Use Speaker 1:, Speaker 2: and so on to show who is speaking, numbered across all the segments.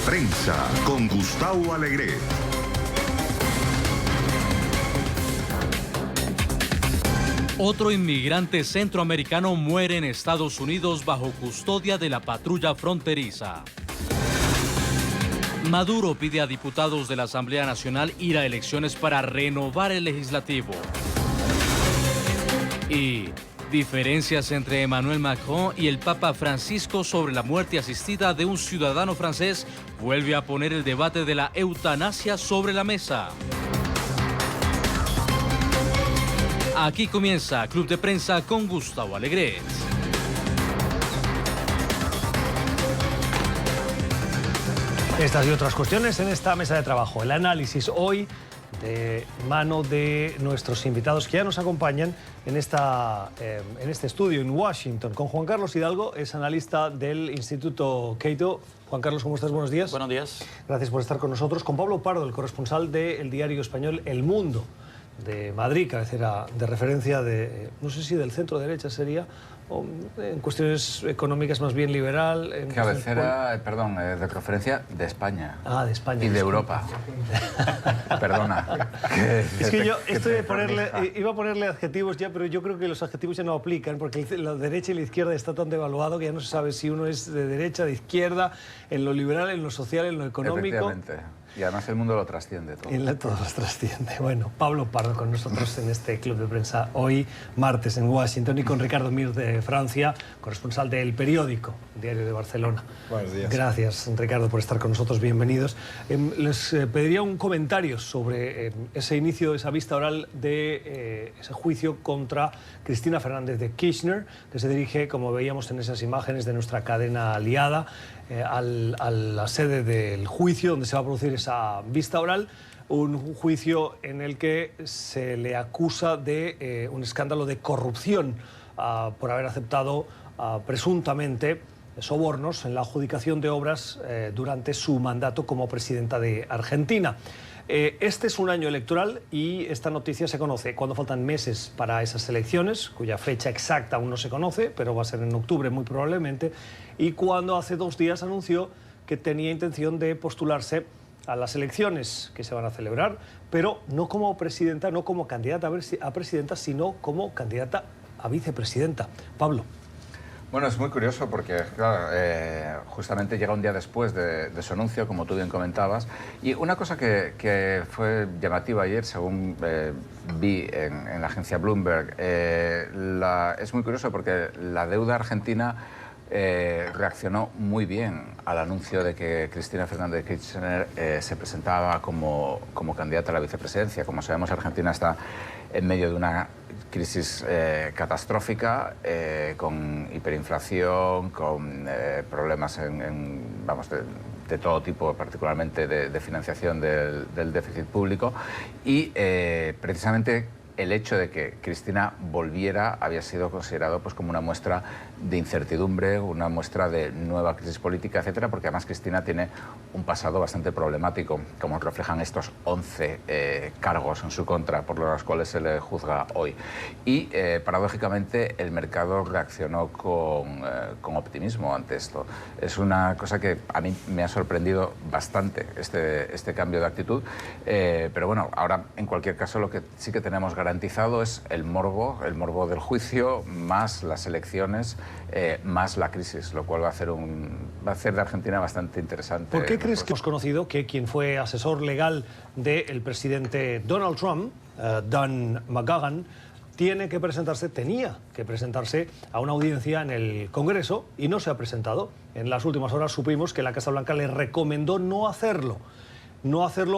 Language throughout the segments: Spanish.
Speaker 1: Prensa con Gustavo Alegret.
Speaker 2: Otro inmigrante centroamericano muere en Estados Unidos bajo custodia de la patrulla fronteriza. Maduro pide a diputados de la Asamblea Nacional ir a elecciones para renovar el legislativo. Y diferencias entre Emmanuel Macron y el Papa Francisco sobre la muerte asistida de un ciudadano francés vuelve a poner el debate de la eutanasia sobre la mesa. Aquí comienza Club de Prensa con Gustavo Alegret.
Speaker 3: Estas y otras cuestiones en esta mesa de trabajo. El análisis hoy de mano de nuestros invitados que ya nos acompañan en este estudio en Washington. Con Juan Carlos Hidalgo, es analista del Instituto Cato. Juan Carlos, ¿cómo estás? Buenos días.
Speaker 4: Buenos días.
Speaker 3: Gracias por estar con nosotros. Con Pablo Pardo, el corresponsal del diario español El Mundo, de Madrid, cabecera de referencia de, no sé si del centro derecha sería, o en cuestiones económicas más bien liberal.
Speaker 4: Cabecera, perdón, de referencia de España.
Speaker 3: Ah, de España.
Speaker 4: Y de Europa. Perdona.
Speaker 3: Es que yo iba a ponerle adjetivos ya, pero yo creo que los adjetivos ya no aplican, porque la derecha y la izquierda está tan devaluado que ya no se sabe si uno es de derecha, de izquierda, en lo liberal, en lo social, en lo económico.
Speaker 4: Efectivamente. Y además el mundo lo trasciende todo.
Speaker 3: Todo lo trasciende. Bueno, Pablo Pardo con nosotros en este Club de Prensa hoy, martes, en Washington, y con Ricardo Mir de Francia, corresponsal del Periódico, Diario de Barcelona.
Speaker 5: Buenos días.
Speaker 3: Gracias, Ricardo, por estar con nosotros. Bienvenidos. Les pediría un comentario sobre ese inicio, esa vista oral de ese juicio contra Cristina Fernández de Kirchner, que se dirige, como veíamos en esas imágenes de nuestra cadena aliada, a la sede del juicio donde se va a producir esa vista oral, un juicio en el que se le acusa de un escándalo de corrupción por haber aceptado presuntamente sobornos en la adjudicación de obras durante su mandato como presidenta de Argentina. Este es un año electoral y esta noticia se conoce cuando faltan meses para esas elecciones, cuya fecha exacta aún no se conoce, pero va a ser en octubre muy probablemente, y cuando hace 2 días anunció que tenía intención de postularse a las elecciones que se van a celebrar, pero no como presidenta, no como candidata a presidenta, sino como candidata a vicepresidenta. Pablo.
Speaker 4: Bueno, es muy curioso porque, claro, justamente llega un día después de su anuncio, como tú bien comentabas, y una cosa que fue llamativa ayer, según vi en la agencia Bloomberg, es muy curioso porque la deuda argentina reaccionó muy bien al anuncio de que Cristina Fernández de Kirchner se presentaba como candidata a la vicepresidencia. Como sabemos, Argentina está en medio de una crisis catastrófica, con hiperinflación, con problemas de todo tipo, particularmente de financiación del déficit público, y precisamente el hecho de que Cristina volviera había sido considerado pues, como una muestra de incertidumbre, una muestra de nueva crisis política, etcétera, porque además Cristina tiene un pasado bastante problemático, como reflejan estos 11 cargos en su contra por los cuales se le juzga hoy. Y paradójicamente el mercado reaccionó con optimismo ante esto. Es una cosa que a mí me ha sorprendido bastante este cambio de actitud, pero bueno, ahora en cualquier caso lo que sí que tenemos garantizado es el morbo del juicio, más las elecciones, más la crisis, lo cual va a hacer de Argentina bastante interesante.
Speaker 3: ¿Por qué crees que hemos conocido que quien fue asesor legal del presidente Donald Trump, Dan McGugan, tenía que presentarse a una audiencia en el Congreso y no se ha presentado? En las últimas horas supimos que la Casa Blanca le recomendó no hacerlo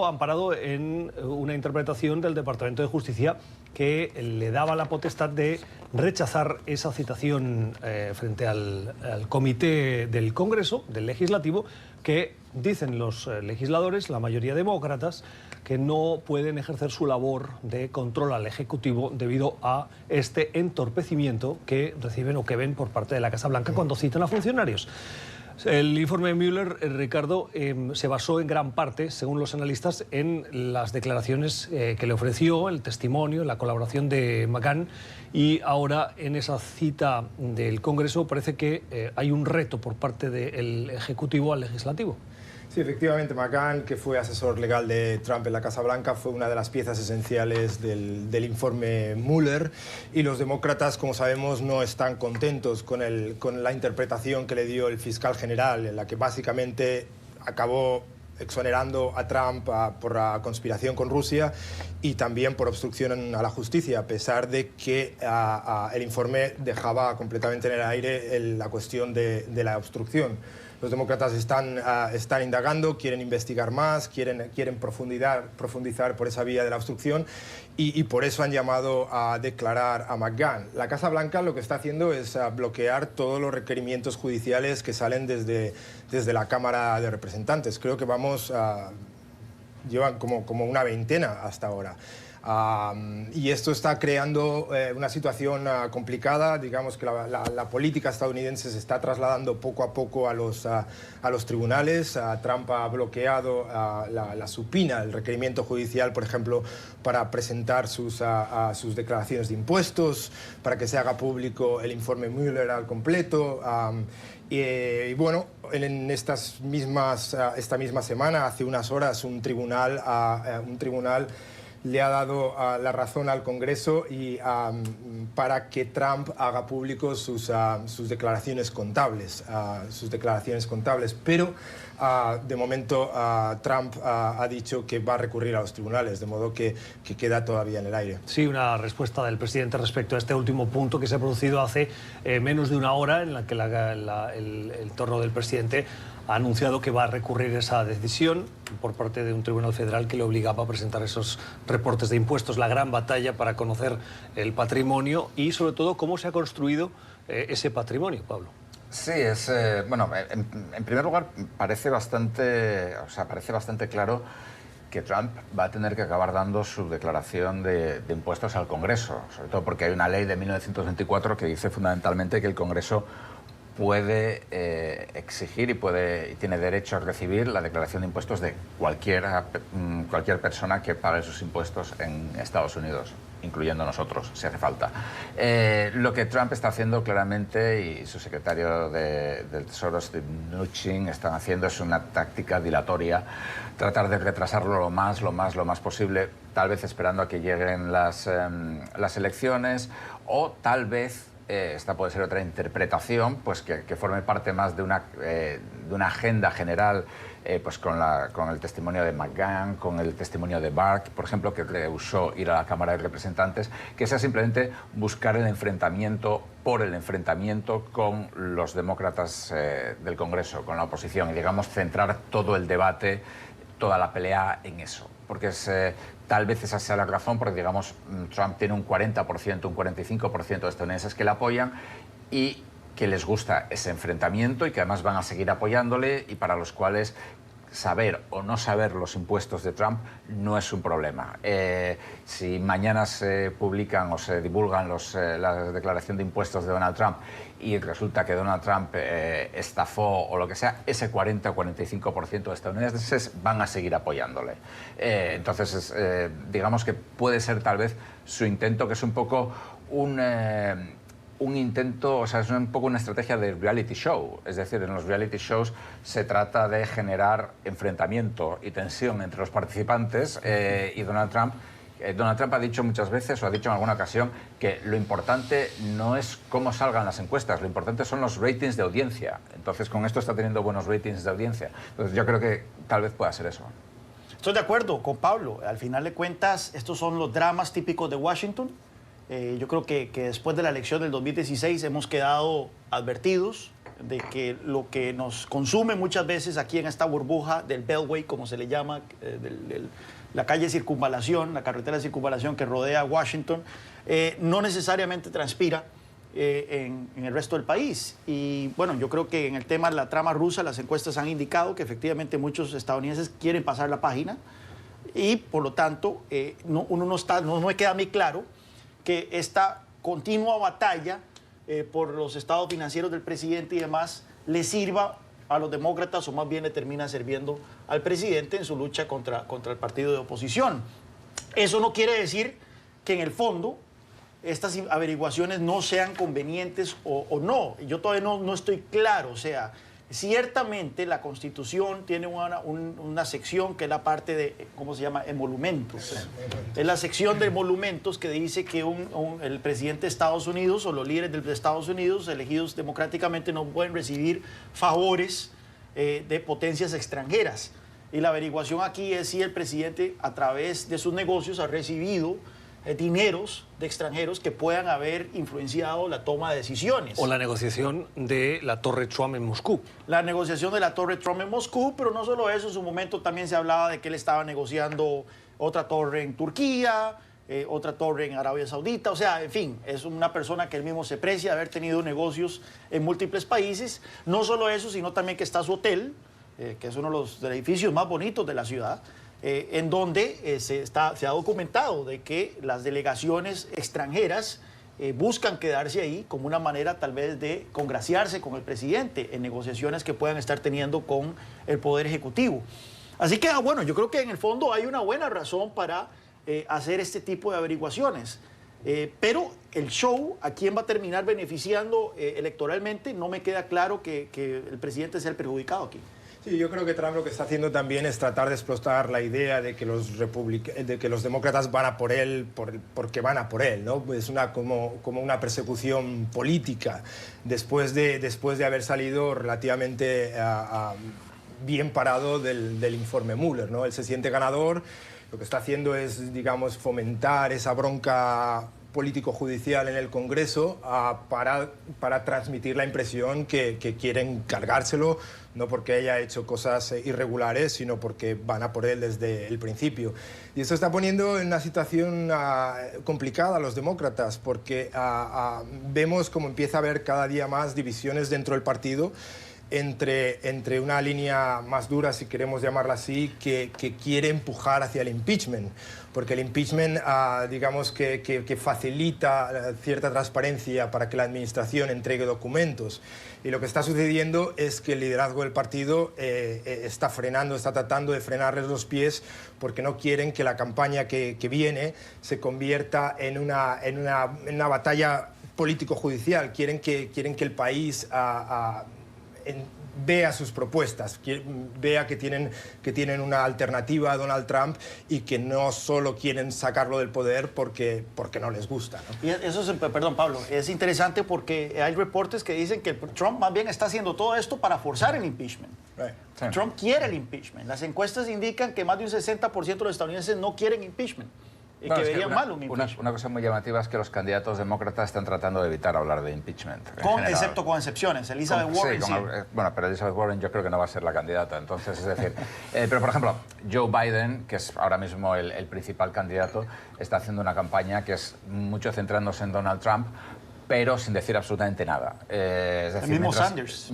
Speaker 3: amparado en una interpretación del Departamento de Justicia que le daba la potestad de rechazar esa citación frente al comité del Congreso, del Legislativo, que dicen los legisladores, la mayoría demócratas, que no pueden ejercer su labor de control al Ejecutivo debido a este entorpecimiento que reciben o que ven por parte de la Casa Blanca cuando citan a funcionarios. El informe de Mueller, Ricardo, se basó en gran parte, según los analistas, en las declaraciones que le ofreció, el testimonio, la colaboración de McGahn, y ahora en esa cita del Congreso parece que hay un reto por parte del Ejecutivo al Legislativo.
Speaker 5: Sí, efectivamente, McGahn, que fue asesor legal de Trump en la Casa Blanca, fue una de las piezas esenciales del informe Mueller, y los demócratas, como sabemos, no están contentos con la interpretación que le dio el fiscal general, en la que básicamente acabó exonerando a Trump por la conspiración con Rusia y también por obstrucción a la justicia, a pesar de que el informe dejaba completamente en el aire la cuestión de la obstrucción. Los demócratas están indagando, quieren investigar más, quieren profundizar por esa vía de la obstrucción y por eso han llamado a declarar a McGahn. La Casa Blanca lo que está haciendo es bloquear todos los requerimientos judiciales que salen desde la Cámara de Representantes. Creo que llevan como una veintena hasta ahora. Y esto está creando una situación complicada. Digamos que la política estadounidense se está trasladando poco a poco a los tribunales. Trump ha bloqueado la subpoena, el requerimiento judicial, por ejemplo, para presentar sus declaraciones de impuestos, para que se haga público el informe Mueller al completo. Y bueno, esta misma semana, hace unas horas, un tribunal le ha dado la razón al Congreso para que Trump haga público sus declaraciones contables. Pero de momento Trump ha dicho que va a recurrir a los tribunales, de modo que queda todavía en el aire.
Speaker 3: Sí, una respuesta del presidente respecto a este último punto que se ha producido hace menos de una hora, en la que el turno del presidente ha anunciado que va a recurrir esa decisión por parte de un tribunal federal que le obligaba a presentar esos reportes de impuestos. La gran batalla para conocer el patrimonio y, sobre todo, cómo se ha construido ese patrimonio, Pablo.
Speaker 4: Sí, bueno, en primer lugar, parece bastante claro que Trump va a tener que acabar dando su declaración de impuestos al Congreso, sobre todo porque hay una ley de 1924 que dice fundamentalmente que el Congreso puede exigir y tiene derecho a recibir la declaración de impuestos de cualquier persona que pague sus impuestos en Estados Unidos, incluyendo nosotros, si hace falta. Lo que Trump está haciendo claramente, y su secretario del Tesoro, Steve Mnuchin, están haciendo es una táctica dilatoria, tratar de retrasarlo lo más posible, tal vez esperando a que lleguen las elecciones, o tal vez esta puede ser otra interpretación, pues que forme parte más de una agenda general, pues con el testimonio de McGahn, con el testimonio de Barr, por ejemplo, que rehusó ir a la Cámara de Representantes, que sea simplemente buscar el enfrentamiento con los demócratas del Congreso, con la oposición, y digamos centrar todo el debate, toda la pelea en eso. Porque tal vez esa sea la razón, porque digamos Trump tiene un 40%, un 45% de estadounidenses que le apoyan y que les gusta ese enfrentamiento y que además van a seguir apoyándole, y para los cuales saber o no saber los impuestos de Trump no es un problema. Si mañana se publican o se divulgan la declaración de impuestos de Donald Trump y resulta que Donald Trump estafó o lo que sea, ese 40 o 45% de estadounidenses van a seguir apoyándole. Entonces, digamos que puede ser tal vez su intento, que es un poco un intento, o sea, es un poco una estrategia de reality show. Es decir, en los reality shows se trata de generar enfrentamiento y tensión entre los participantes, y Donald Trump ha dicho muchas veces, o ha dicho en alguna ocasión, que lo importante no es cómo salgan las encuestas, lo importante son los ratings de audiencia. Entonces, con esto está teniendo buenos ratings de audiencia. Entonces, yo creo que tal vez pueda ser eso.
Speaker 6: Estoy de acuerdo con Pablo. Al final de cuentas, estos son los dramas típicos de Washington. Yo creo que después de la elección del 2016 hemos quedado advertidos de que lo que nos consume muchas veces aquí en esta burbuja del Beltway, como se le llama, la calle de circunvalación, la carretera de circunvalación que rodea Washington, no necesariamente transpira en el resto del país. Y bueno, yo creo que en el tema de la trama rusa, las encuestas han indicado que efectivamente muchos estadounidenses quieren pasar la página y por lo tanto no me queda a mí claro que esta continua batalla por los estados financieros del presidente y demás le sirva a los demócratas, o más bien le termina sirviendo al presidente en su lucha contra el partido de oposición. Eso no quiere decir que en el fondo estas averiguaciones no sean convenientes o no. Yo todavía no estoy claro. O sea, Ciertamente la Constitución tiene una sección que es la parte de, ¿cómo se llama?, emolumentos. Es la sección de emolumentos que dice que el presidente de Estados Unidos o los líderes de Estados Unidos elegidos democráticamente no pueden recibir favores de potencias extranjeras. Y la averiguación aquí es si el presidente a través de sus negocios ha recibido dineros de extranjeros que puedan haber influenciado la toma de decisiones.
Speaker 3: O la negociación de la Torre Trump en Moscú.
Speaker 6: La negociación de la Torre Trump en Moscú, pero no solo eso, en su momento también se hablaba de que él estaba negociando otra torre en Turquía, otra torre en Arabia Saudita, o sea, en fin, es una persona que él mismo se precia de haber tenido negocios en múltiples países. No solo eso, sino también que está su hotel, que es uno de los edificios más bonitos de la ciudad, en donde se ha documentado de que las delegaciones extranjeras buscan quedarse ahí como una manera tal vez de congraciarse con el presidente en negociaciones que puedan estar teniendo con el Poder Ejecutivo. Así que, bueno, yo creo que en el fondo hay una buena razón para hacer este tipo de averiguaciones. Pero el show, ¿a quién va a terminar beneficiando electoralmente? No me queda claro que el presidente sea el perjudicado aquí.
Speaker 5: Sí, yo creo que Trump lo que está haciendo también es tratar de explotar la idea de que los demócratas van a por él porque van a por él, ¿no? Es como una persecución política después de haber salido relativamente bien parado del informe Mueller, ¿no? Él se siente ganador, lo que está haciendo es, digamos, fomentar esa bronca político-judicial en el Congreso para transmitir la impresión que quieren cargárselo, no porque haya hecho cosas irregulares, sino porque van a por él desde el principio. Y esto está poniendo en una situación complicada a los demócratas, porque vemos como empieza a haber cada día más divisiones dentro del partido, entre una línea más dura, si queremos llamarla así, que quiere empujar hacia el impeachment, porque el impeachment, digamos que facilita cierta transparencia para que la administración entregue documentos. Y lo que está sucediendo es que el liderazgo del partido está tratando de frenarles los pies, porque no quieren que la campaña que viene se convierta en una batalla político-judicial. Quieren que el país vea sus propuestas, vea que tienen una alternativa a Donald Trump y que no solo quieren sacarlo del poder porque no les gusta, ¿no?
Speaker 6: Y eso es, perdón, Pablo, es interesante porque hay reportes que dicen que Trump más bien está haciendo todo esto para forzar el impeachment.
Speaker 5: Right.
Speaker 4: Sí.
Speaker 6: Trump quiere el impeachment. Las encuestas indican que más de un 60% de los estadounidenses no quieren impeachment. Y
Speaker 4: Bueno,
Speaker 6: que
Speaker 4: es que
Speaker 6: verían mal un impeachment.
Speaker 4: una cosa muy llamativa es que los candidatos demócratas están tratando de evitar hablar de impeachment.
Speaker 6: Excepto con excepciones. Elizabeth Warren, sí.
Speaker 4: Bueno, pero Elizabeth Warren yo creo que no va a ser la candidata. Entonces, es decir, pero por ejemplo, Joe Biden, que es ahora mismo el principal candidato, está haciendo una campaña que es mucho centrándose en Donald Trump, pero sin decir absolutamente nada. Es decir,
Speaker 6: el mismo Sanders.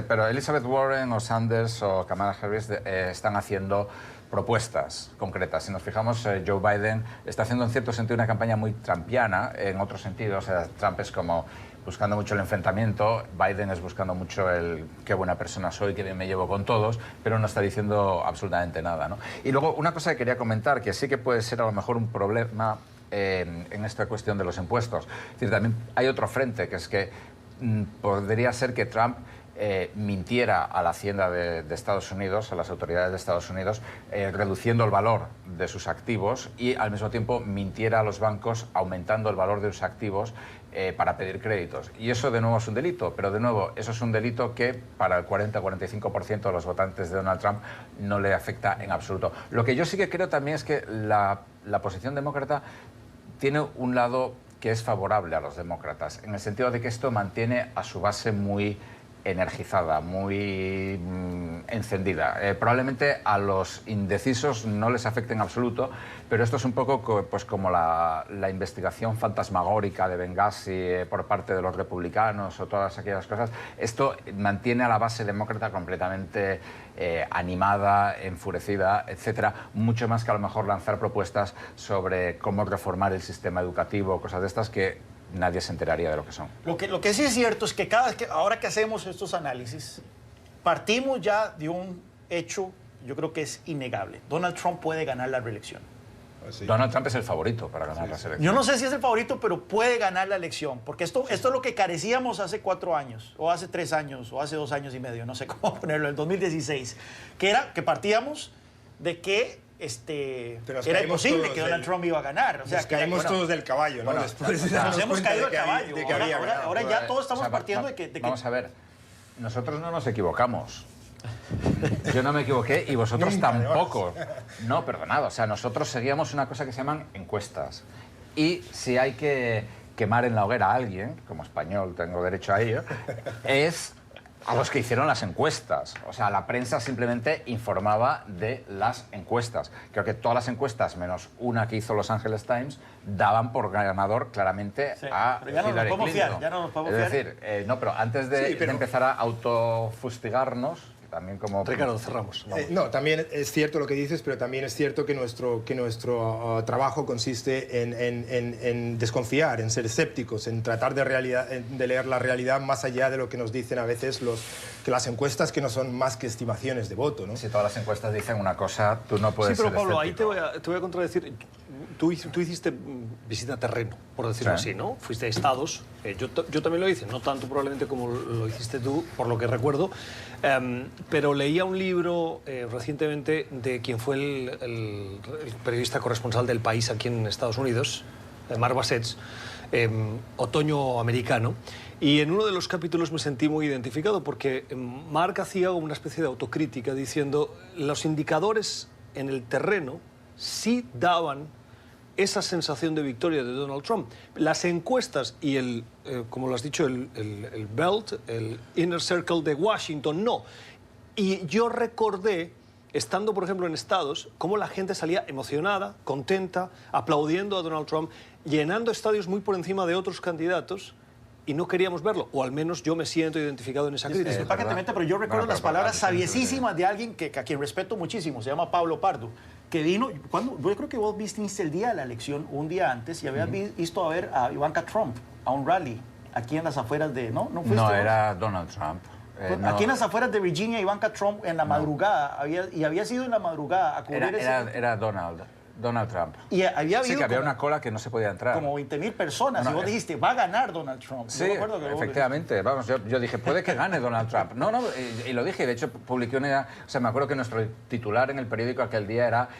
Speaker 4: Pero Elizabeth Warren o Sanders o Kamala Harris están haciendo propuestas concretas. Si nos fijamos, Joe Biden está haciendo en cierto sentido una campaña muy trumpiana, en otro sentido, o sea, Trump es como buscando mucho el enfrentamiento, Biden es buscando mucho el qué buena persona soy, qué bien me llevo con todos, pero no está diciendo absolutamente nada, ¿no? Y luego, una cosa que quería comentar, que sí que puede ser a lo mejor un problema en esta cuestión de los impuestos. Es decir, también hay otro frente, que es que podría ser que Trump mintiera a la Hacienda de Estados Unidos, a las autoridades de Estados Unidos, reduciendo el valor de sus activos y al mismo tiempo mintiera a los bancos aumentando el valor de sus activos para pedir créditos. Y eso de nuevo es un delito, pero de nuevo eso es un delito que para el 40-45% de los votantes de Donald Trump no le afecta en absoluto. Lo que yo sí que creo también es que la posición demócrata tiene un lado que es favorable a los demócratas, en el sentido de que esto mantiene a su base muy energizada, muy encendida. Probablemente a los indecisos no les afecte en absoluto, pero esto es un poco pues como la investigación fantasmagórica de Benghazi por parte de los republicanos o todas aquellas cosas. Esto mantiene a la base demócrata completamente animada, enfurecida, etcétera, mucho más que a lo mejor lanzar propuestas sobre cómo reformar el sistema educativo, cosas de estas que nadie se enteraría de lo que son. Lo
Speaker 6: que sí es cierto es que ahora que hacemos estos análisis, partimos ya de un hecho, yo creo que es innegable. Donald Trump puede ganar la reelección.
Speaker 5: Sí.
Speaker 4: Donald Trump es el favorito para ganar las elecciones.
Speaker 6: Yo no sé si es el favorito, pero puede ganar la elección, porque esto es lo que carecíamos hace 4 años, o hace 3 años, o hace 2 años y medio, no sé cómo ponerlo, en 2016, que era que partíamos de que era imposible que Donald Trump iba a ganar. O sea,
Speaker 5: nos caímos todos del caballo, ¿no?
Speaker 4: Bueno,
Speaker 5: Después
Speaker 4: o sea,
Speaker 6: nos hemos caído del caballo. Ahora ya todos estamos
Speaker 4: O sea,
Speaker 6: partiendo de que...
Speaker 4: Vamos a ver, nosotros no nos equivocamos. Yo no me equivoqué y vosotros
Speaker 5: Nunca,
Speaker 4: tampoco. No, perdonad, o sea, nosotros seguíamos una cosa que se llaman encuestas. Y si hay que quemar en la hoguera a alguien, como español tengo derecho a ello, es a los que hicieron las encuestas. O sea, la prensa simplemente informaba de las encuestas. Creo que todas las encuestas, menos una que hizo Los Angeles Times, daban por ganador claramente a
Speaker 6: pero ya no nos
Speaker 4: Hillary
Speaker 6: podemos
Speaker 4: Clinton.
Speaker 6: fiar, ya no nos podemos
Speaker 4: es
Speaker 6: fiar.
Speaker 4: decir, no, pero antes de empezar a autofustigarnos, también como...
Speaker 3: Ricardo, cerramos.
Speaker 5: No, también es cierto lo que dices, pero también es cierto que nuestro trabajo consiste en desconfiar, en ser escépticos, en tratar de leer la realidad más allá de lo que nos dicen a veces que las encuestas, que no son más que estimaciones de voto, ¿no?
Speaker 4: Si todas las encuestas dicen una cosa, tú no puedes
Speaker 3: Sí, pero
Speaker 4: ser
Speaker 3: Pablo, ahí te
Speaker 4: escéptico.
Speaker 3: voy a contradecir. Tú hiciste visita a terreno, por decirlo
Speaker 4: Sí.
Speaker 3: así, ¿no? Fuiste a estados. Yo también lo hice, no tanto probablemente como lo hiciste tú, por lo que recuerdo. Pero leía un libro recientemente de quien fue el periodista corresponsal del País aquí en Estados Unidos, Mark Bassett, Otoño Americano. Y en uno de los capítulos me sentí muy identificado porque Mark hacía una especie de autocrítica diciendo los indicadores en el terreno sí daban esa sensación de victoria de Donald Trump. Las encuestas y como lo has dicho, el Belt, el Inner Circle de Washington, no. Y yo recordé, estando, por ejemplo, en estados, cómo la gente salía emocionada, contenta, aplaudiendo a Donald Trump, llenando estadios muy por encima de otros candidatos, y no queríamos verlo, o al menos yo me siento identificado en esa crítica.
Speaker 6: Disculpa que te meta, pero yo recuerdo
Speaker 4: Bueno,
Speaker 6: las
Speaker 4: pero
Speaker 6: palabras
Speaker 4: antes de-
Speaker 6: sabiesísimas de alguien a quien respeto muchísimo, se llama Pablo Pardo, que vino, yo creo que vos viste el día de la elección, un día antes, y habías visto a ver a Ivanka Trump a un rally aquí en las afueras de... ¿No fuiste
Speaker 4: No,
Speaker 6: vos?
Speaker 4: era Donald Trump. No.
Speaker 6: Aquí en las afueras de Virginia, Ivanka Trump en la madrugada, había sido en la madrugada a cubrir
Speaker 4: Era Donald Trump.
Speaker 6: Y había
Speaker 4: Sí,
Speaker 6: habido
Speaker 4: que había
Speaker 6: como,
Speaker 4: una cola que no se podía entrar.
Speaker 6: como 20.000 personas,
Speaker 4: No,
Speaker 6: y vos
Speaker 4: no,
Speaker 6: dijiste, va a ganar Donald Trump.
Speaker 4: Sí,
Speaker 6: Yo me acuerdo que vos
Speaker 4: efectivamente. Vamos, yo dije, puede que gane Donald Trump. No, y lo dije. De hecho, publiqué una idea. O sea, me acuerdo que nuestro titular en el periódico aquel día era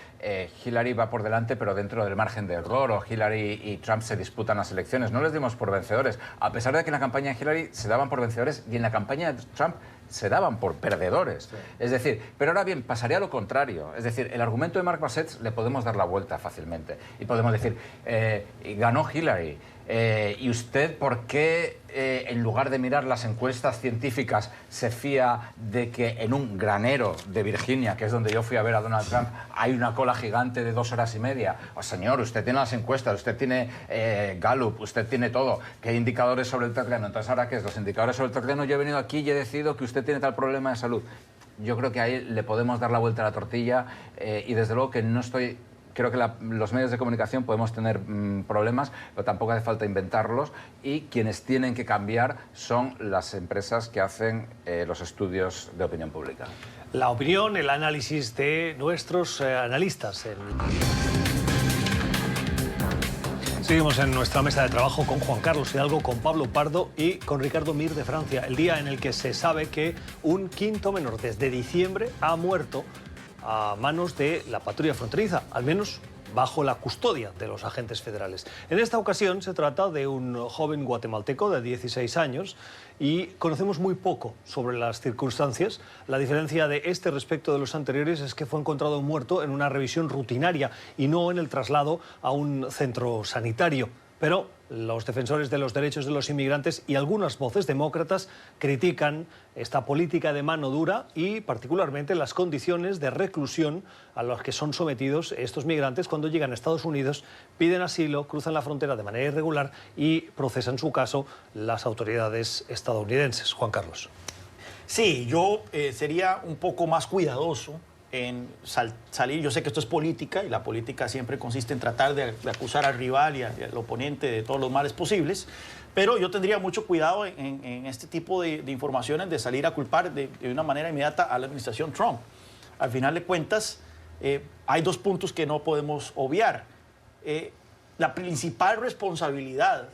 Speaker 4: Hillary va por delante, pero dentro del margen de error, o Hillary y Trump se disputan las elecciones. No les dimos por vencedores. A pesar de que en la campaña de Hillary se daban por vencedores y en la campaña de Trump se daban por perdedores. Sí. Es decir, pero ahora bien, pasaría lo contrario. Es decir, el argumento de Mark Bassett le podemos dar la vuelta fácilmente. Y podemos decir, ganó Hillary. ¿Y usted por qué, en lugar de mirar las encuestas científicas, se fía de que en un granero de Virginia, que es donde yo fui a ver a Donald Trump, hay una cola gigante de 2 horas y media? Oh, señor, usted tiene las encuestas, usted tiene Gallup, usted tiene todo. ¿Qué indicadores sobre el terreno? Entonces, ¿ahora qué es? Los indicadores sobre el terreno, yo he venido aquí y he decidido que usted tiene tal problema de salud. Yo creo que ahí le podemos dar la vuelta a la tortilla y desde luego que no estoy... Creo que los medios de comunicación podemos tener problemas, pero tampoco hace falta inventarlos, y quienes tienen que cambiar son las empresas que hacen los estudios de opinión pública.
Speaker 3: La opinión, el análisis de nuestros analistas. Seguimos en nuestra mesa de trabajo con Juan Carlos Hidalgo, con Pablo Pardo y con Ricardo Mir de Francia. El día en el que se sabe que un quinto menor desde diciembre ha muerto a manos de la patrulla fronteriza, al menos bajo la custodia de los agentes federales. En esta ocasión se trata de un joven guatemalteco de 16 años y conocemos muy poco sobre las circunstancias. La diferencia de este respecto de los anteriores es que fue encontrado muerto en una revisión rutinaria y no en el traslado a un centro sanitario. Pero los defensores de los derechos de los inmigrantes y algunas voces demócratas critican esta política de mano dura y particularmente las condiciones de reclusión a las que son sometidos estos migrantes cuando llegan a Estados Unidos, piden asilo, cruzan la frontera de manera irregular y procesan su caso las autoridades estadounidenses. Juan Carlos.
Speaker 6: Sí, yo sería un poco más cuidadoso en salir. Yo sé que esto es política y la política siempre consiste en tratar de acusar al rival y al oponente de todos los males posibles, pero yo tendría mucho cuidado en este tipo de informaciones de salir a culpar de una manera inmediata a la administración Trump. Al final de cuentas, hay dos puntos que no podemos obviar. La principal responsabilidad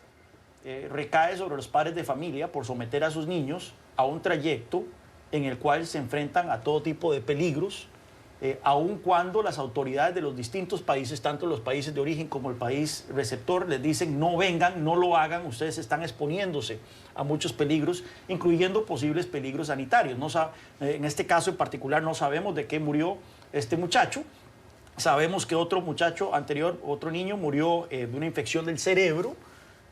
Speaker 6: recae sobre los padres de familia por someter a sus niños a un trayecto en el cual se enfrentan a todo tipo de peligros, aun cuando las autoridades de los distintos países, tanto los países de origen como el país receptor, les dicen no vengan, no lo hagan, ustedes están exponiéndose a muchos peligros, incluyendo posibles peligros sanitarios. En este caso en particular no sabemos de qué murió este muchacho. Sabemos que otro muchacho anterior, otro niño, murió de una infección del cerebro,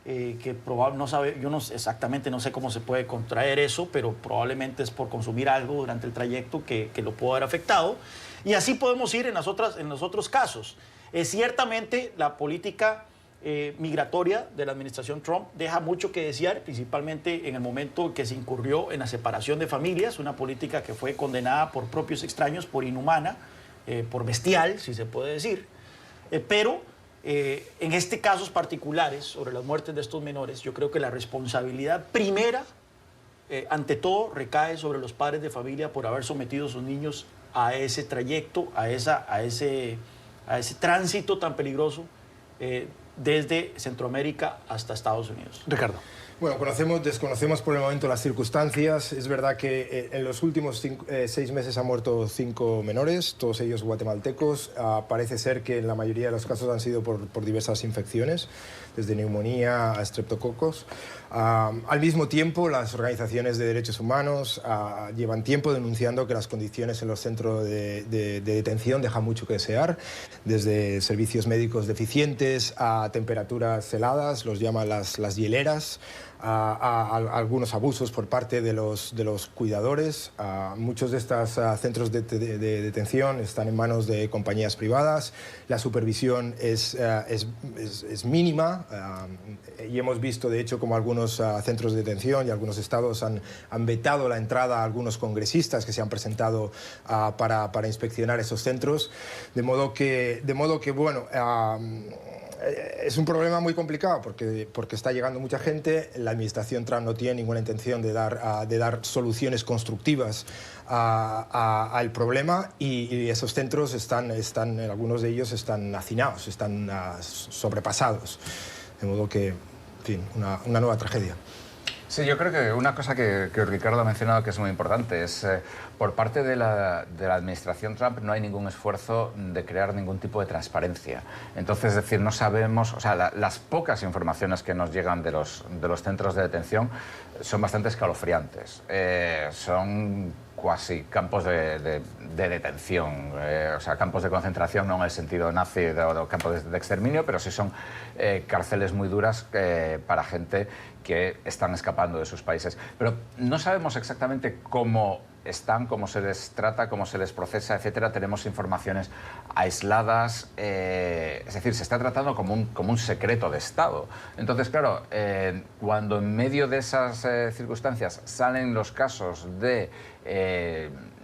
Speaker 6: que probablemente, yo exactamente no sé cómo se puede contraer eso, pero probablemente es por consumir algo durante el trayecto que lo pudo haber afectado. Y así podemos ir en los otros casos. Ciertamente la política migratoria de la administración Trump deja mucho que desear, principalmente en el momento que se incurrió en la separación de familias, una política que fue condenada por propios extraños, por inhumana, por bestial, si se puede decir. Pero en este casos particulares, sobre las muertes de estos menores, yo creo que la responsabilidad primera, ante todo, recae sobre los padres de familia por haber sometido a sus niños a ese trayecto, a ese tránsito tan peligroso desde Centroamérica hasta Estados Unidos.
Speaker 3: Ricardo.
Speaker 5: Bueno, desconocemos por el momento las circunstancias. Es verdad que en los últimos 6 meses han muerto 5 menores, todos ellos guatemaltecos. Parece ser que en la mayoría de los casos han sido por diversas infecciones, desde neumonía a estreptococos. Al mismo tiempo, las organizaciones de derechos humanos llevan tiempo denunciando que las condiciones en los centros de detención dejan mucho que desear, desde servicios médicos deficientes a temperaturas heladas, los llaman las hieleras, a algunos abusos por parte de los cuidadores. Muchos de estos centros de detención están en manos de compañías privadas, la supervisión es mínima y hemos visto de hecho como algunos centros de detención y algunos estados han vetado la entrada a algunos congresistas que se han presentado para inspeccionar esos centros, de modo que bueno, es un problema muy complicado porque está llegando mucha gente. La administración Trump no tiene ninguna intención de dar soluciones constructivas al problema y esos centros están, algunos de ellos están hacinados, están sobrepasados. De modo que, en fin, una nueva tragedia.
Speaker 4: Sí, yo creo que una cosa que Ricardo ha mencionado que es muy importante es por parte de la administración Trump no hay ningún esfuerzo de crear ningún tipo de transparencia. Entonces, es decir, no sabemos, o sea, las pocas informaciones que nos llegan de los centros de detención son bastante escalofriantes. Son cuasi campos de detención, o sea, campos de concentración, no en el sentido nazi o campos de exterminio, pero sí son cárceles muy duras para gente que están escapando de sus países. Pero no sabemos exactamente cómo están, cómo se les trata, cómo se les procesa, etcétera. Tenemos informaciones aisladas, es decir, se está tratando como un secreto de Estado. Entonces, claro, cuando en medio de esas circunstancias salen los casos de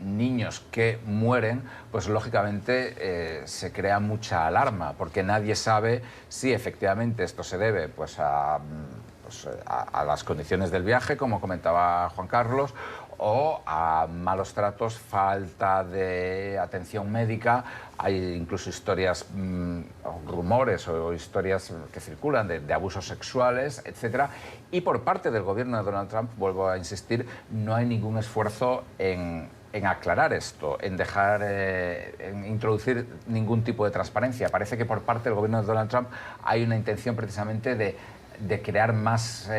Speaker 4: niños que mueren, pues lógicamente se crea mucha alarma, porque nadie sabe si efectivamente esto se debe pues a las condiciones del viaje, como comentaba Juan Carlos, o a malos tratos, falta de atención médica. Hay incluso historias, rumores o historias que circulan de abusos sexuales, etc. Y por parte del gobierno de Donald Trump, vuelvo a insistir, no hay ningún esfuerzo en aclarar esto, en introducir ningún tipo de transparencia. Parece que por parte del gobierno de Donald Trump hay una intención precisamente de crear más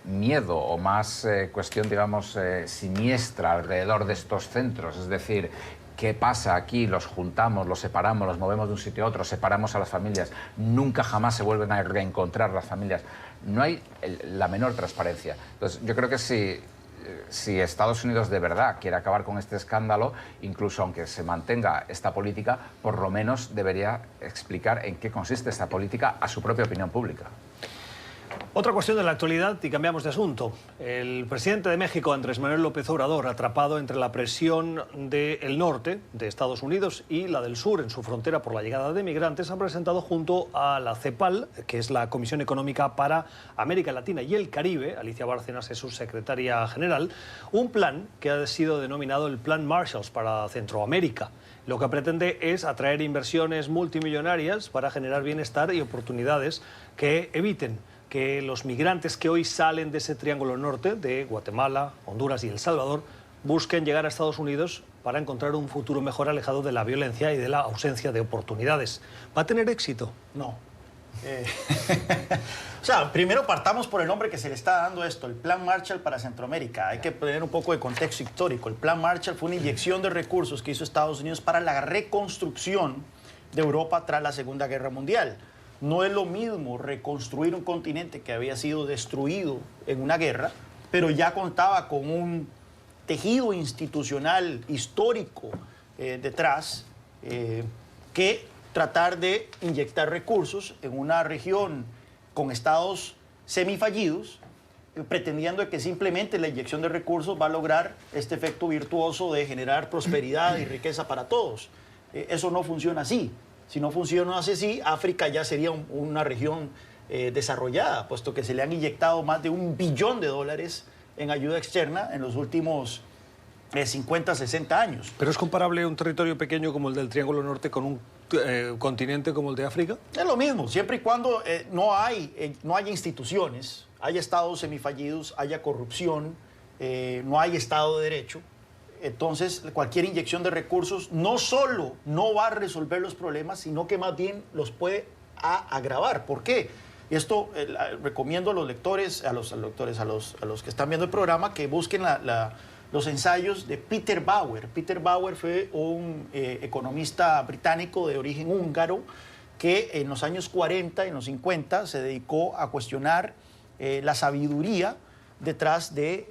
Speaker 4: miedo o más cuestión, digamos, siniestra alrededor de estos centros. Es decir, ¿qué pasa aquí? Los juntamos, los separamos, los movemos de un sitio a otro, separamos a las familias, nunca jamás se vuelven a reencontrar las familias. No hay la menor transparencia. Entonces, yo creo que si Estados Unidos de verdad quiere acabar con este escándalo, incluso aunque se mantenga esta política, por lo menos debería explicar en qué consiste esta política a su propia opinión pública.
Speaker 3: Otra cuestión de la actualidad y cambiamos de asunto. El presidente de México, Andrés Manuel López Obrador, atrapado entre la presión del norte, de Estados Unidos, y la del sur, en su frontera por la llegada de migrantes, ha presentado junto a la CEPAL, que es la Comisión Económica para América Latina y el Caribe, Alicia Bárcenas es su secretaria general, un plan que ha sido denominado el Plan Marshall para Centroamérica. Lo que pretende es atraer inversiones multimillonarias para generar bienestar y oportunidades que eviten que los migrantes que hoy salen de ese triángulo norte, de Guatemala, Honduras y El Salvador, busquen llegar a Estados Unidos para encontrar un futuro mejor alejado de la violencia y de la ausencia de oportunidades. ¿Va a tener éxito?
Speaker 6: No. O sea, primero partamos por el nombre que se le está dando esto, el Plan Marshall para Centroamérica. Hay que tener un poco de contexto histórico. El Plan Marshall fue una inyección de recursos que hizo Estados Unidos para la reconstrucción de Europa tras la Segunda Guerra Mundial. No es lo mismo reconstruir un continente que había sido destruido en una guerra, pero ya contaba con un tejido institucional histórico detrás, que tratar de inyectar recursos en una región con estados semifallidos, pretendiendo que simplemente la inyección de recursos va a lograr este efecto virtuoso de generar prosperidad y riqueza para todos. Eso no funciona así. Si no funciona así, África ya sería una región desarrollada, puesto que se le han inyectado más de $1 billón en ayuda externa en los últimos 50, 60 años.
Speaker 3: ¿Pero es comparable un territorio pequeño como el del Triángulo Norte con un continente como el de África?
Speaker 6: Es lo mismo, siempre y cuando no haya instituciones, haya estados semifallidos, haya corrupción, no hay Estado de Derecho. Entonces, cualquier inyección de recursos no solo no va a resolver los problemas, sino que más bien los puede agravar. ¿Por qué? Esto recomiendo a los lectores, a los que están viendo el programa, que busquen los ensayos de Peter Bauer. Peter Bauer fue un economista británico de origen húngaro que en los años 40 y en los 50 se dedicó a cuestionar la sabiduría detrás de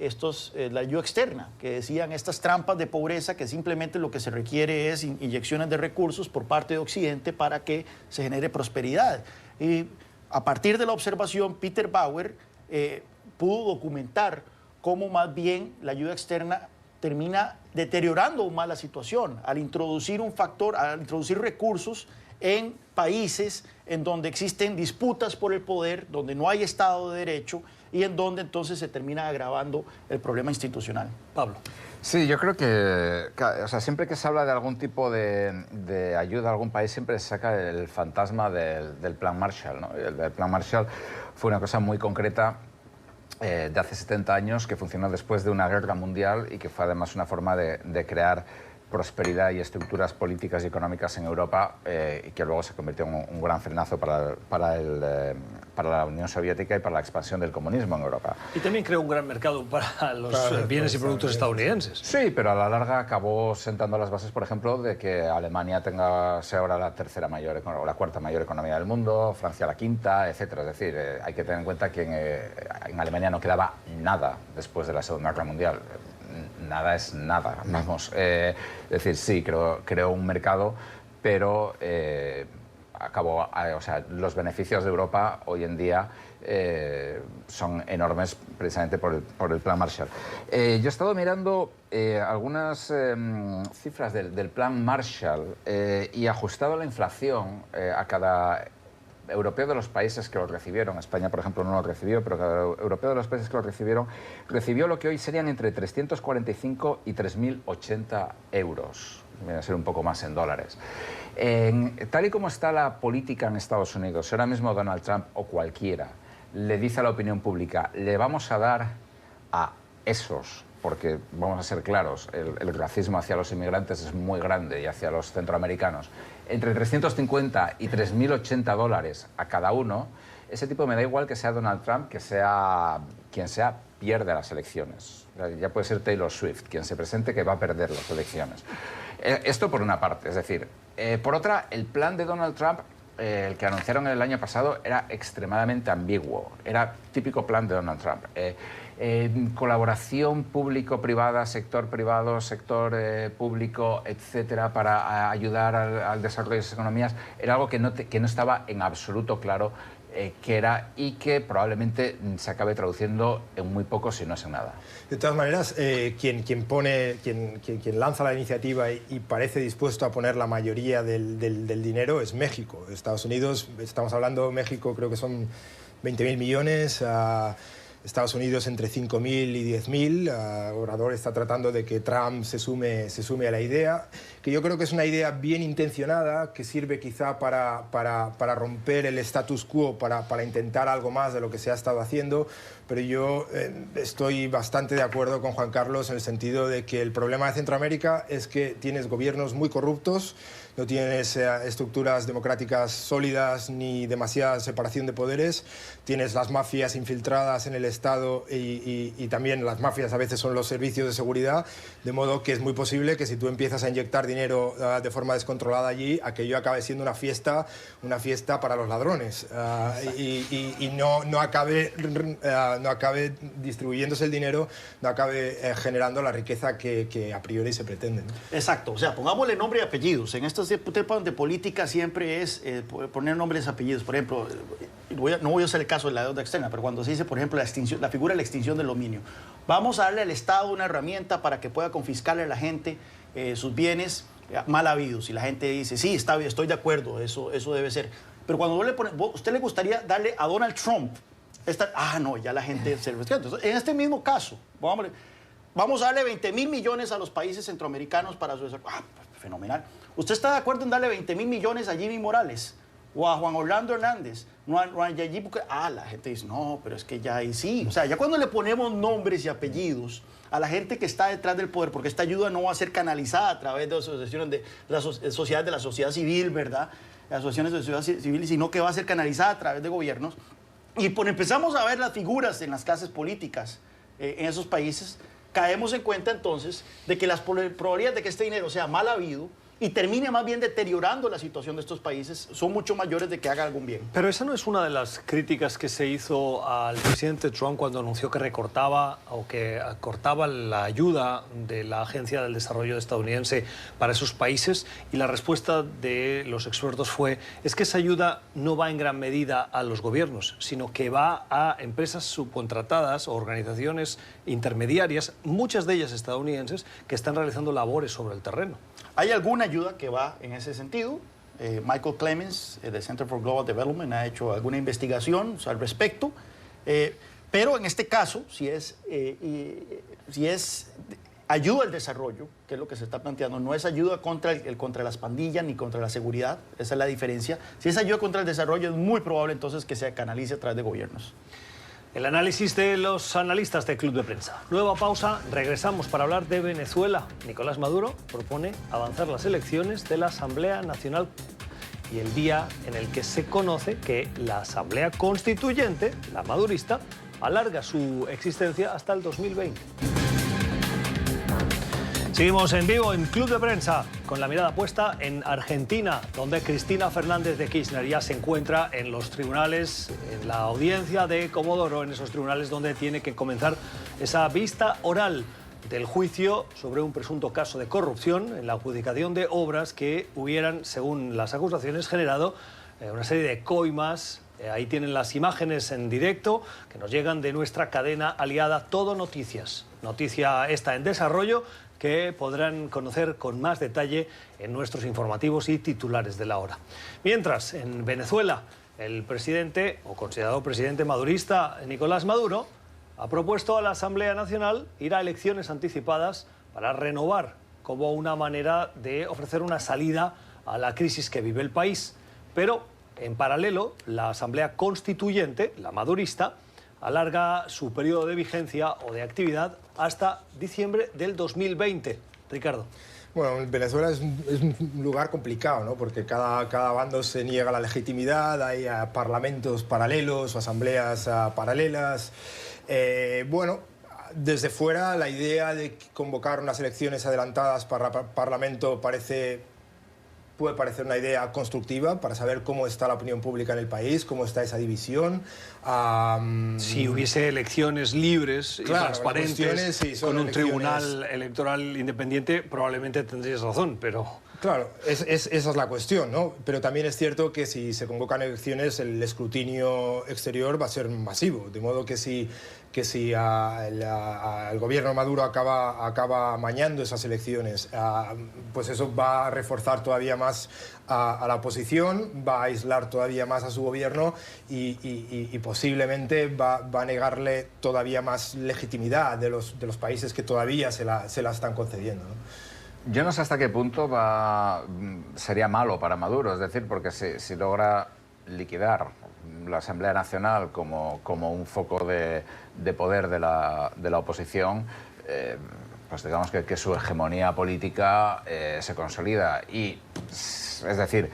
Speaker 6: la ayuda externa, que decían estas trampas de pobreza que simplemente lo que se requiere es inyecciones de recursos por parte de Occidente para que se genere prosperidad. Y a partir de la observación, Peter Bauer pudo documentar cómo más bien la ayuda externa termina deteriorando aún más la situación al introducir recursos en países en donde existen disputas por el poder, donde no hay Estado de Derecho y en donde entonces se termina agravando el problema institucional.
Speaker 3: Pablo.
Speaker 4: Sí, yo creo que o sea, siempre que se habla de algún tipo de ayuda a algún país, siempre se saca el fantasma del Plan Marshall, ¿no? El Plan Marshall fue una cosa muy concreta de hace 70 años que funcionó después de una guerra mundial y que fue además una forma de crear prosperidad y estructuras políticas y económicas en Europa y que luego se convirtió en un gran frenazo para la Unión Soviética y para la expansión del comunismo en Europa.
Speaker 3: Y también creó un gran mercado para los bienes y productos estadounidenses.
Speaker 4: Sí, pero a la larga acabó sentando las bases, por ejemplo, de que Alemania sea ahora la tercera mayor o la cuarta mayor economía del mundo, Francia la quinta, etc. Es decir, hay que tener en cuenta que en Alemania no quedaba nada después de la Segunda Guerra Mundial. Nada es nada, vamos. Es decir, sí, creó un mercado, pero o sea, los beneficios de Europa hoy en día son enormes precisamente por el Plan Marshall. Yo he estado mirando algunas cifras del Plan Marshall y ajustado la inflación a cada europeo de los países que lo recibieron. España, por ejemplo, no lo recibió, pero cada europeo de los países que lo recibieron recibió lo que hoy serían entre 345 y 3.080 euros. Viene a ser un poco más en dólares. Tal y como está la política en Estados Unidos, ahora mismo Donald Trump o cualquiera le dice a la opinión pública, le vamos a dar a esos, porque vamos a ser claros, el racismo hacia los inmigrantes es muy grande y hacia los centroamericanos, entre 350 y 3.080 dólares a cada uno, ese tipo me da igual que sea Donald Trump, que sea quien sea, pierde las elecciones. Ya puede ser Taylor Swift, quien se presente que va a perder las elecciones. Esto por una parte, es decir, por otra, el plan de Donald Trump, el que anunciaron el año pasado, era extremadamente ambiguo, era típico plan de Donald Trump. Colaboración público-privada, sector privado, sector público, etcétera, para ayudar al desarrollo de esas economías, era algo que no estaba en absoluto claro qué era y que probablemente se acabe traduciendo en muy poco, si no es en nada.
Speaker 5: De todas maneras, quien lanza la iniciativa y parece dispuesto a poner la mayoría del dinero es México. Estados Unidos, estamos hablando, México creo que son 20.000 millones, Estados Unidos entre 5.000 y 10.000. Obrador está tratando de que Trump se sume a la idea, que yo creo que es una idea bien intencionada, que sirve quizá para romper el status quo, para intentar algo más de lo que se ha estado haciendo, pero yo estoy bastante de acuerdo con Juan Carlos en el sentido de que el problema de Centroamérica es que tienes gobiernos muy corruptos, no tienes estructuras democráticas sólidas ni demasiada separación de poderes, tienes las mafias infiltradas en el Estado y también las mafias a veces son los servicios de seguridad, de modo que es muy posible que si tú empiezas a inyectar dinero de forma descontrolada allí, aquello acabe siendo una fiesta para los ladrones y no acabe distribuyéndose el dinero, no acabe generando la riqueza que a priori se pretende, ¿no?
Speaker 6: Exacto, o sea, pongámosle nombre y apellidos. En estos tiempos de política siempre es poner nombres y apellidos. Por ejemplo, no voy a hacer el caso de la deuda externa, pero cuando se dice, por ejemplo, la figura de la extinción del dominio, vamos a darle al Estado una herramienta para que pueda confiscarle a la gente sus bienes mal habidos. Y la gente dice, sí, está bien, estoy de acuerdo, eso debe ser. Pero cuando ¿usted le gustaría darle a Donald Trump no, ya la gente se lo rescata? Entonces, en este mismo caso, vamos a darle 20.000 millones a los países centroamericanos para su desarrollo. Fenomenal. ¿Usted está de acuerdo en darle 20.000 millones a Jimmy Morales o a Juan Orlando Hernández? La gente dice, no, pero es que ya ahí sí. O sea, ya cuando le ponemos nombres y apellidos a la gente que está detrás del poder, porque esta ayuda no va a ser canalizada a través de asociaciones de las sociedades de la sociedad civil, ¿verdad? Las asociaciones de la sociedad civil, sino que va a ser canalizada a través de gobiernos. Y empezamos a ver las figuras en las clases políticas en esos países, caemos en cuenta entonces de que las probabilidades de que este dinero sea mal habido y termine más bien deteriorando la situación de estos países son mucho mayores de que haga algún bien.
Speaker 3: Pero esa no es una de las críticas que se hizo al presidente Trump cuando anunció que recortaba o que cortaba la ayuda de la Agencia del Desarrollo estadounidense para esos países, y la respuesta de los expertos fue: es que esa ayuda no va en gran medida a los gobiernos, sino que va a empresas subcontratadas o organizaciones intermediarias, muchas de ellas estadounidenses, que están realizando labores sobre el terreno.
Speaker 6: Hay alguna ayuda que va en ese sentido. Michael Clemens, del Center for Global Development, ha hecho alguna investigación al respecto. Pero en este caso, si es ayuda al desarrollo, que es lo que se está planteando, no es ayuda contra las pandillas ni contra la seguridad, esa es la diferencia. Si es ayuda contra el desarrollo, es muy probable entonces que se canalice a través de gobiernos.
Speaker 3: El análisis de los analistas de Club de Prensa. Nueva pausa, regresamos para hablar de Venezuela. Nicolás Maduro propone avanzar las elecciones de la Asamblea Nacional y el día en el que se conoce que la Asamblea Constituyente, la madurista, alarga su existencia hasta el 2020. Seguimos en vivo en Club de Prensa, con la mirada puesta en Argentina, donde Cristina Fernández de Kirchner ya se encuentra en los tribunales, en la audiencia de Comodoro, en esos tribunales donde tiene que comenzar esa vista oral del juicio sobre un presunto caso de corrupción en la adjudicación de obras que hubieran, según las acusaciones, generado una serie de coimas. Ahí tienen las imágenes en directo que nos llegan de nuestra cadena aliada Todo Noticias. Noticia esta en desarrollo, que podrán conocer con más detalle en nuestros informativos y titulares de la hora. Mientras, en Venezuela, el presidente, o considerado presidente madurista, Nicolás Maduro, ha propuesto a la Asamblea Nacional ir a elecciones anticipadas para renovar como una manera de ofrecer una salida a la crisis que vive el país. Pero, en paralelo, la Asamblea Constituyente, la madurista, alarga su periodo de vigencia o de actividad hasta diciembre del 2020. Ricardo.
Speaker 5: Bueno, Venezuela es un lugar complicado, ¿no? Porque cada bando se niega la legitimidad, hay parlamentos paralelos o asambleas paralelas. Bueno, desde fuera la idea de convocar unas elecciones adelantadas para Parlamento puede parecer una idea constructiva para saber cómo está la opinión pública en el país, cómo está esa división.
Speaker 3: Si hubiese elecciones libres y transparentes,
Speaker 5: sí,
Speaker 3: con un
Speaker 5: elecciones...
Speaker 3: tribunal electoral independiente, probablemente tendrías razón, pero
Speaker 5: Claro, esa es la cuestión, ¿no? Pero también es cierto que si se convocan elecciones, el escrutinio exterior va a ser masivo, de modo que si el gobierno Maduro acaba amañando esas elecciones, pues eso va a reforzar todavía más a la oposición, va a aislar todavía más a su gobierno y posiblemente va a negarle todavía más legitimidad de los países que todavía se la están concediendo, ¿no?
Speaker 4: Yo no sé hasta qué punto sería malo para Maduro, es decir, porque si logra liquidar la Asamblea Nacional como un foco de poder de la oposición, pues digamos que su hegemonía política se consolida. Y, es decir,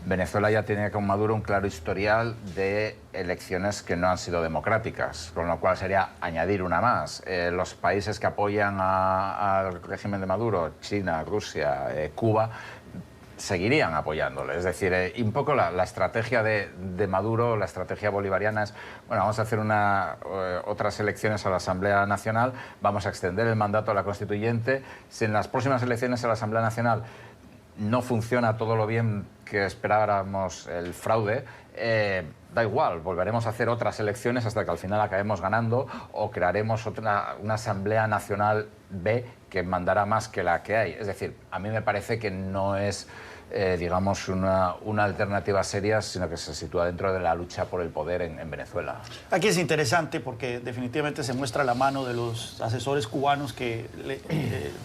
Speaker 4: Venezuela ya tiene con Maduro un claro historial de elecciones que no han sido democráticas, con lo cual sería añadir una más. Los países que apoyan al régimen de Maduro, China, Rusia, Cuba, seguirían apoyándole. Es decir, un poco la estrategia de Maduro, la estrategia bolivariana es, bueno, vamos a hacer otras elecciones a la Asamblea Nacional, vamos a extender el mandato a la Constituyente. Si en las próximas elecciones a la Asamblea Nacional no funciona todo lo bien que esperáramos el fraude, da igual, volveremos a hacer otras elecciones hasta que al final acabemos ganando o crearemos una Asamblea Nacional B que mandará más que la que hay. Es decir, a mí me parece que no es, digamos, una alternativa seria, sino que se sitúa dentro de la lucha por el poder en Venezuela.
Speaker 6: Aquí es interesante porque definitivamente se muestra la mano de los asesores cubanos que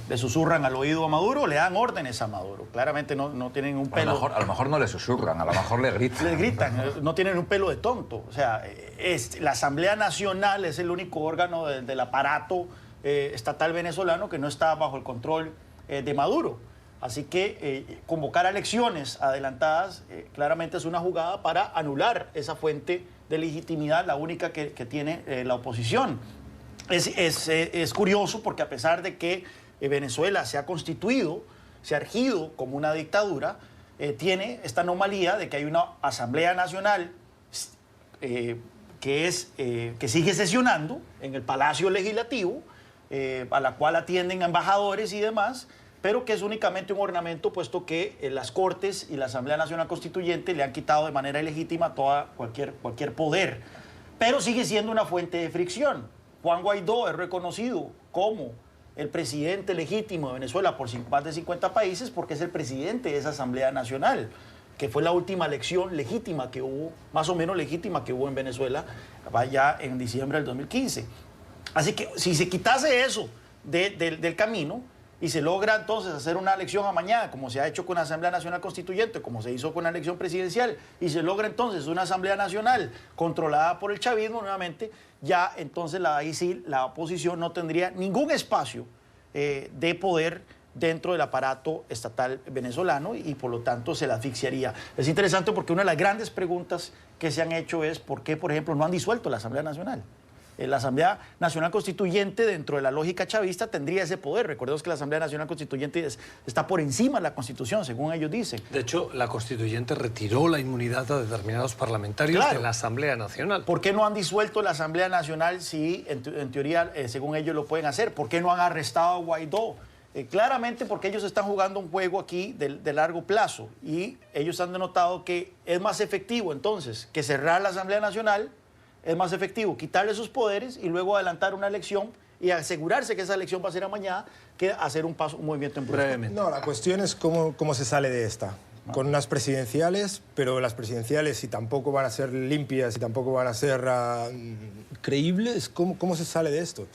Speaker 6: le susurran al oído a Maduro, le dan órdenes a Maduro. Claramente no tienen un pelo...
Speaker 4: A lo mejor no le susurran, a lo mejor le gritan.
Speaker 6: Les gritan, no tienen un pelo de tonto. O sea, la Asamblea Nacional es el único órgano del aparato estatal venezolano que no está bajo el control de Maduro. Así que convocar a elecciones adelantadas claramente es una jugada para anular esa fuente de legitimidad, la única que tiene la oposición. Es curioso porque a pesar de que Venezuela se ha constituido, se ha ergido como una dictadura, tiene esta anomalía de que hay una Asamblea Nacional que sigue sesionando en el Palacio Legislativo, a la cual atienden a embajadores y demás, pero que es únicamente un ornamento, puesto que las Cortes y la Asamblea Nacional Constituyente le han quitado de manera ilegítima cualquier poder. Pero sigue siendo una fuente de fricción. Juan Guaidó es reconocido como el presidente legítimo de Venezuela por más de 50 países porque es el presidente de esa Asamblea Nacional, que fue la última elección legítima que hubo, más o menos legítima que hubo en Venezuela, ya en diciembre del 2015. Así que si se quitase eso del camino y se logra entonces hacer una elección amañada, como se ha hecho con la Asamblea Nacional Constituyente, como se hizo con la elección presidencial, y se logra entonces una Asamblea Nacional controlada por el chavismo nuevamente, ya entonces ahí sí la oposición no tendría ningún espacio de poder dentro del aparato estatal venezolano y por lo tanto se la asfixiaría. Es interesante porque una de las grandes preguntas que se han hecho es por qué, por ejemplo, no han disuelto la Asamblea Nacional. La Asamblea Nacional Constituyente, dentro de la lógica chavista, tendría ese poder. Recordemos que la Asamblea Nacional Constituyente está por encima de la Constitución, según ellos dicen.
Speaker 3: De hecho, la Constituyente retiró la inmunidad a determinados parlamentarios de la Asamblea Nacional.
Speaker 6: ¿Por qué no han disuelto la Asamblea Nacional si, en teoría, según ellos lo pueden hacer? ¿Por qué no han arrestado a Guaidó? Claramente porque ellos están jugando un juego aquí de largo plazo y ellos han denotado que es más efectivo, entonces, que cerrar la Asamblea Nacional. Es más efectivo quitarle sus poderes y luego adelantar una elección y asegurarse que esa elección va a ser amañada que hacer un movimiento en brusco.
Speaker 5: No, la cuestión es cómo se sale de esta. Con unas presidenciales, pero las presidenciales si tampoco van a ser limpias, si tampoco van a ser creíbles, ¿cómo se sale de esto?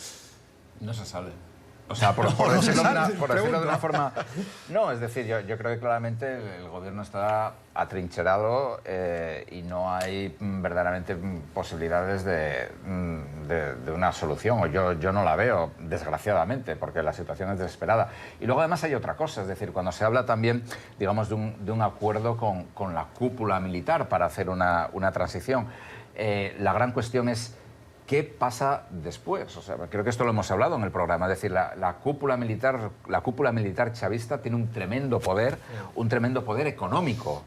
Speaker 4: No se sale. O sea, por decirlo de una forma... No, es decir, yo creo que claramente el gobierno está atrincherado y no hay verdaderamente posibilidades de una solución. O yo no la veo, desgraciadamente, porque la situación es desesperada. Y luego además hay otra cosa, es decir, cuando se habla también, digamos, de un acuerdo con la cúpula militar para hacer una transición, la gran cuestión es... ¿qué pasa después? O sea, creo que esto lo hemos hablado en el programa. Es decir, la cúpula militar chavista tiene un tremendo poder económico,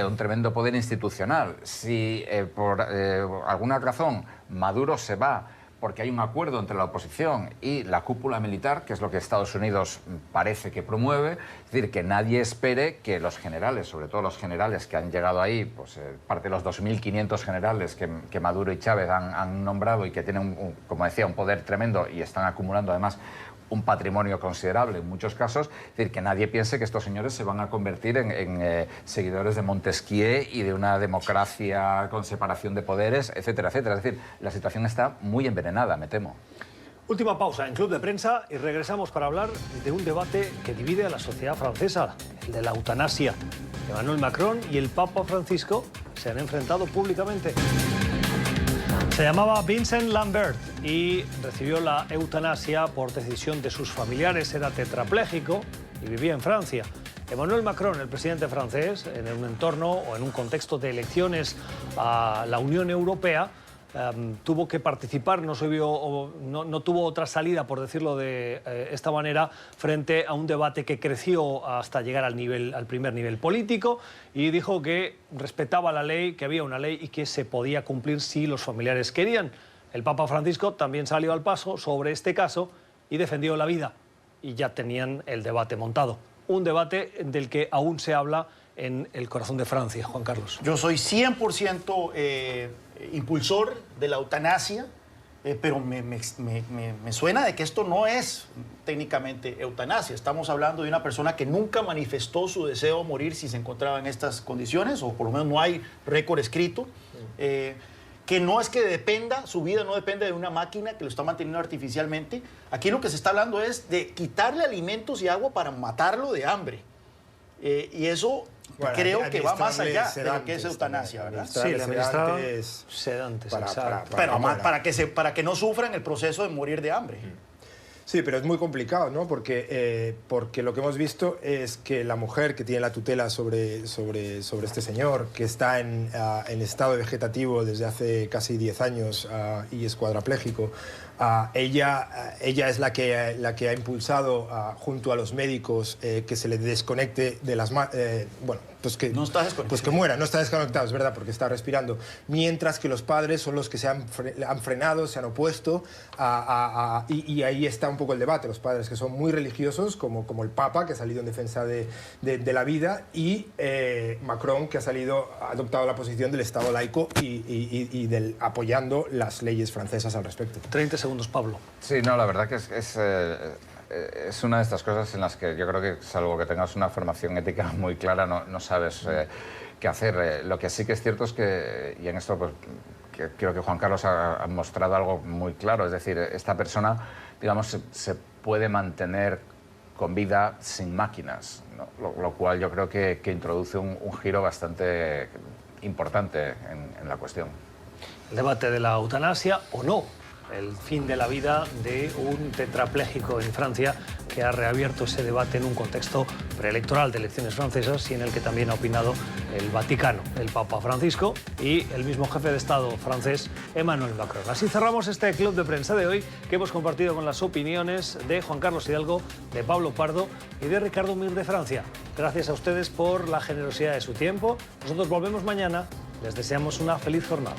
Speaker 4: un tremendo poder institucional. Si por alguna razón Maduro se va porque hay un acuerdo entre la oposición y la cúpula militar, que es lo que Estados Unidos parece que promueve, es decir, que nadie espere que los generales, sobre todo los generales que han llegado ahí, pues parte de los 2.500 generales que Maduro y Chávez han nombrado y que tienen, como decía, un poder tremendo y están acumulando además un patrimonio considerable en muchos casos, es decir, que nadie piense que estos señores se van a convertir en seguidores de Montesquieu y de una democracia con separación de poderes, etcétera, etcétera. Es decir, la situación está muy envenenada, me temo.
Speaker 3: Última pausa en Club de Prensa y regresamos para hablar de un debate que divide a la sociedad francesa, el de la eutanasia. Emmanuel Macron y el Papa Francisco se han enfrentado públicamente. Se llamaba Vincent Lambert y recibió la eutanasia por decisión de sus familiares. Era tetrapléjico y vivía en Francia. Emmanuel Macron, el presidente francés, en un entorno o en un contexto de elecciones a la Unión Europea, tuvo que participar, no tuvo otra salida, por decirlo de esta manera, frente a un debate que creció hasta llegar al primer nivel político, y dijo que respetaba la ley, que había una ley y que se podía cumplir si los familiares querían. El Papa Francisco también salió al paso sobre este caso y defendió la vida, y ya tenían el debate montado. Un debate del que aún se habla en el corazón de Francia, Juan Carlos.
Speaker 6: Yo soy 100% impulsor de la eutanasia, pero me suena de que esto no es técnicamente eutanasia. Estamos hablando de una persona que nunca manifestó su deseo de morir si se encontraba en estas condiciones, o por lo menos no hay récord escrito. Que no es que dependa, su vida no depende de una máquina que lo está manteniendo artificialmente. Aquí lo que se está hablando es de quitarle alimentos y agua para matarlo de hambre. Y eso... Bueno, creo que va más allá de lo que es eutanasia, ¿verdad?
Speaker 3: Sí, le administraban sedantes,
Speaker 6: para que no sufran el proceso de morir de hambre.
Speaker 5: Sí, pero es muy complicado, ¿no? Porque lo que hemos visto es que la mujer que tiene la tutela sobre este señor, que está en estado vegetativo desde hace casi 10 años y es cuadraplégico, ella es la que ha impulsado junto a los médicos que se le desconecte de las manos. Bueno, pues que,
Speaker 6: no está desconectado.
Speaker 5: Pues que muera, no está desconectado, es verdad, porque está respirando. Mientras que los padres son los que se han frenado, se han opuesto, y ahí está un poco el debate. Los padres que son muy religiosos, como el Papa, que ha salido en defensa de la vida, y Macron, que ha adoptado la posición del Estado laico y apoyando las leyes francesas al respecto.
Speaker 3: 30 segundos, Pablo.
Speaker 4: Sí, no, la verdad que es una de estas cosas en las que yo creo que, salvo que tengas una formación ética muy clara, no sabes qué hacer. Lo que sí que es cierto es que, y en esto pues, creo que Juan Carlos ha mostrado algo muy claro, es decir, esta persona, digamos, se puede mantener con vida sin máquinas, ¿no? Lo cual yo creo que introduce un giro bastante importante en la cuestión.
Speaker 3: El debate de la eutanasia o no. El fin de la vida de un tetrapléjico en Francia, que ha reabierto ese debate en un contexto preelectoral de elecciones francesas y en el que también ha opinado el Vaticano, el Papa Francisco y el mismo jefe de Estado francés, Emmanuel Macron. Así cerramos este Club de Prensa de hoy, que hemos compartido con las opiniones de Juan Carlos Hidalgo, de Pablo Pardo y de Ricardo Mir de Francia. Gracias a ustedes por la generosidad de su tiempo. Nosotros volvemos mañana. Les deseamos una feliz jornada.